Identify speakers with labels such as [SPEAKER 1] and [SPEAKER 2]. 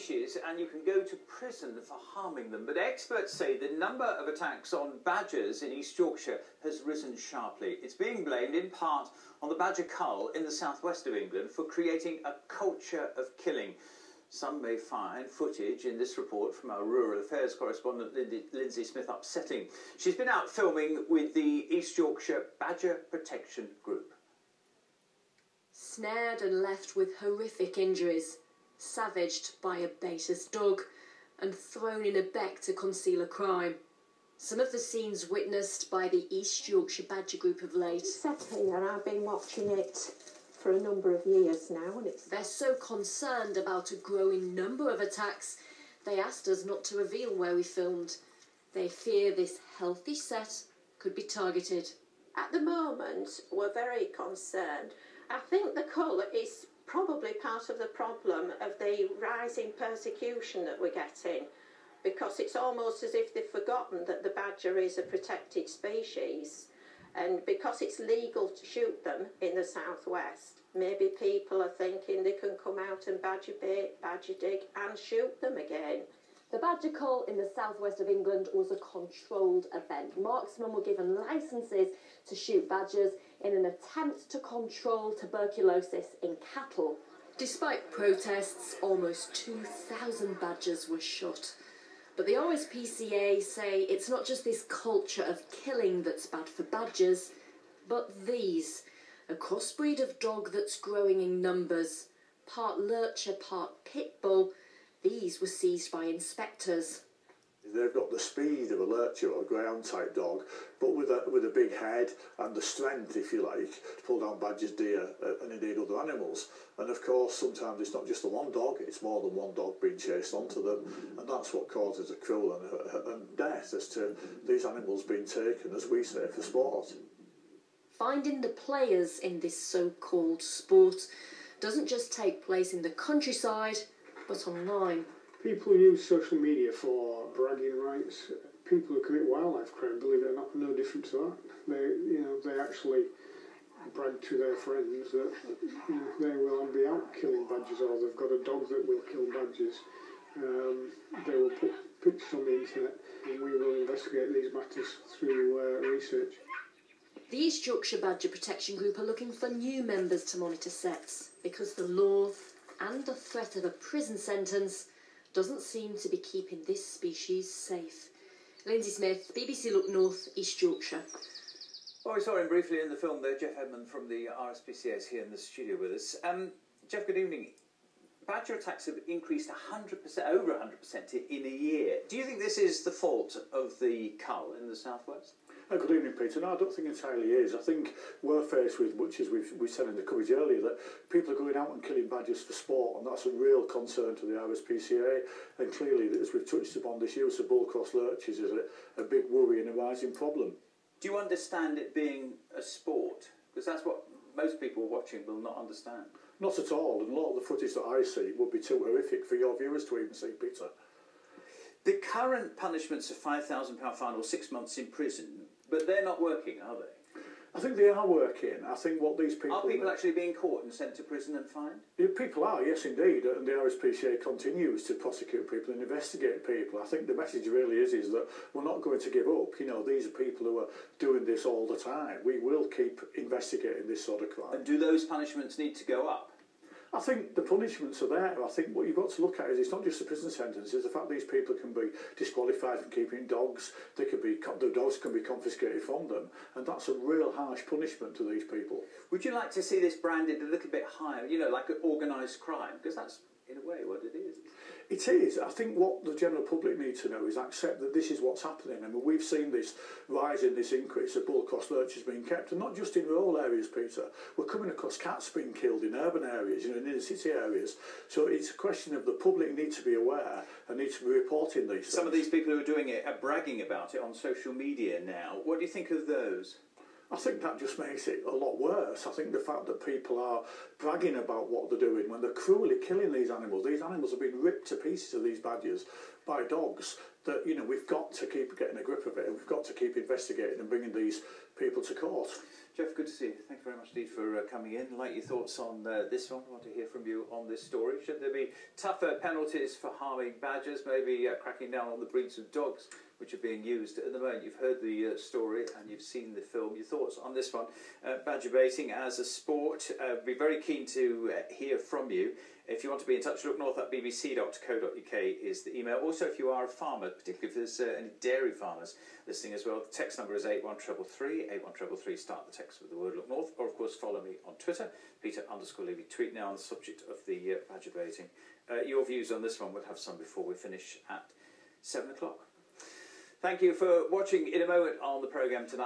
[SPEAKER 1] species and you can go to prison for harming them. But experts say the number of attacks on badgers in East Yorkshire has risen sharply. It's being blamed in part on the badger cull in the southwest of England for creating a culture of killing. Some may find footage in this report from our rural affairs correspondent Lindsay Smith upsetting. She's been out filming with the East Yorkshire Badger Protection Group.
[SPEAKER 2] Snared and left with horrific injuries, savaged by a baiter's dog, and thrown in a beck to conceal a crime. Some of the scenes witnessed by the East Yorkshire Badger Group of late.
[SPEAKER 3] Sat here, I've been watching it for a number of years now, and
[SPEAKER 2] They're so concerned about a growing number of attacks, they asked us not to reveal where we filmed. They fear this healthy set could be targeted.
[SPEAKER 3] At the moment, we're very concerned. I think the cull is probably part of the problem of the rising persecution that we're getting, because it's almost as if they've forgotten that the badger is a protected species, and because it's legal to shoot them in the southwest, maybe people are thinking they can come out and badger bait, badger dig and shoot them again.
[SPEAKER 2] The badger cull in the southwest of England was a controlled event. Marksmen were given licences to shoot badgers in an attempt to control tuberculosis in cattle. Despite protests, almost 2,000 badgers were shot. But the RSPCA say it's not just this culture of killing that's bad for badgers, but these, a crossbreed of dog that's growing in numbers, part lurcher, part pit bull. These were seized by inspectors.
[SPEAKER 4] They've got the speed of a lurcher or a greyhound type dog, but with a big head and the strength, if you like, to pull down badgers, deer and indeed other animals. And of course sometimes it's not just the one dog, it's more than one dog being chased onto them, and that's what causes the cruel and death as to these animals being taken, as we say, for sport.
[SPEAKER 2] Finding the players in this so-called sport doesn't just take place in the countryside, but online.
[SPEAKER 5] People who use social media for bragging rights, people who commit wildlife crime, believe it or not, are no different to that. They actually brag to their friends that they will be out killing badgers, or they've got a dog that will kill badgers. They will put pictures on the internet, and we will investigate these matters through research.
[SPEAKER 2] The East Yorkshire Badger Protection Group are looking for new members to monitor sets, because the law and the threat of a prison sentence doesn't seem to be keeping this species safe. Lindsay Smith, BBC Look North, East Yorkshire.
[SPEAKER 1] Well, we saw him briefly in the film there. Jeff Edmund from the RSPCA is here in the studio with us. Jeff, good evening. Badger attacks have increased 100%, over 100% in a year. Do you think this is the fault of the cull in the southwest?
[SPEAKER 4] Good evening, Peter. No, I don't think it entirely is. I think we're faced with, which as we said in the coverage earlier, that people are going out and killing badgers for sport, and that's a real concern to the RSPCA. And clearly, as we've touched upon, this use of bull-cross lurchers is a big worry and a rising problem.
[SPEAKER 1] Do you understand it being a sport? Because that's what most people watching will not understand.
[SPEAKER 4] Not at all, and a lot of the footage that I see would be too horrific for your viewers to even see, Peter.
[SPEAKER 1] The current punishments are £5,000 fine or 6 months in prison, but they're not working, are they?
[SPEAKER 4] I think they are working. I think what these people...
[SPEAKER 1] Are people actually being caught and sent to prison and fined?
[SPEAKER 4] Yeah, people are, yes indeed, and the RSPCA continues to prosecute people and investigate people. I think the message really is that we're not going to give up. You know, these are people who are doing this all the time. We will keep investigating this sort of crime.
[SPEAKER 1] And do those punishments need to go up?
[SPEAKER 4] I think the punishments are there. I think what you've got to look at is it's not just the prison sentence, it's the fact these people can be disqualified from keeping dogs, the dogs can be confiscated from them, and that's a real harsh punishment to these people.
[SPEAKER 1] Would you like to see this branded a little bit higher, you know, like organised crime? Because that's, in a way, what it is.
[SPEAKER 4] It is. I think what the general public need to know is accept that this is what's happening. I mean, we've seen this rise in this increase of bull-cross lurchers being kept, and not just in rural areas, Peter. We're coming across cats being killed in urban areas, you know, in inner city areas. So it's a question of the public need to be aware and need to be reporting these things.
[SPEAKER 1] Some of these people who are doing it are bragging about it on social media now. What do you think of those?
[SPEAKER 4] I think that just makes it a lot worse. I think the fact that people are bragging about what they're doing when they're cruelly killing these animals have been ripped to pieces of these badgers by dogs, that, you know, we've got to keep getting a grip of it, and we've got to keep investigating and bringing these people to court.
[SPEAKER 1] Jeff, good to see you. Thank you very much indeed for coming in. I'd like your thoughts on this one. I want to hear from you on this story. Should there be tougher penalties for harming badgers, maybe cracking down on the breeds of dogs which are being used at the moment? You've heard the story and you've seen the film. Your thoughts on this one? Badger baiting as a sport. Be very keen to hear from you. If you want to be in touch, looknorth@bbc.co.uk is the email. Also, if you are a farmer, particularly if there's any dairy farmers listening as well, the text number is 81333, 81333. Start the text with the word Look North. Or, of course, follow me on Twitter, Peter_Levy. Tweet now on the subject of the badger baiting. Your views on this one, we'll have some before we finish at 7 o'clock. Thank you for watching. In a moment on the programme tonight.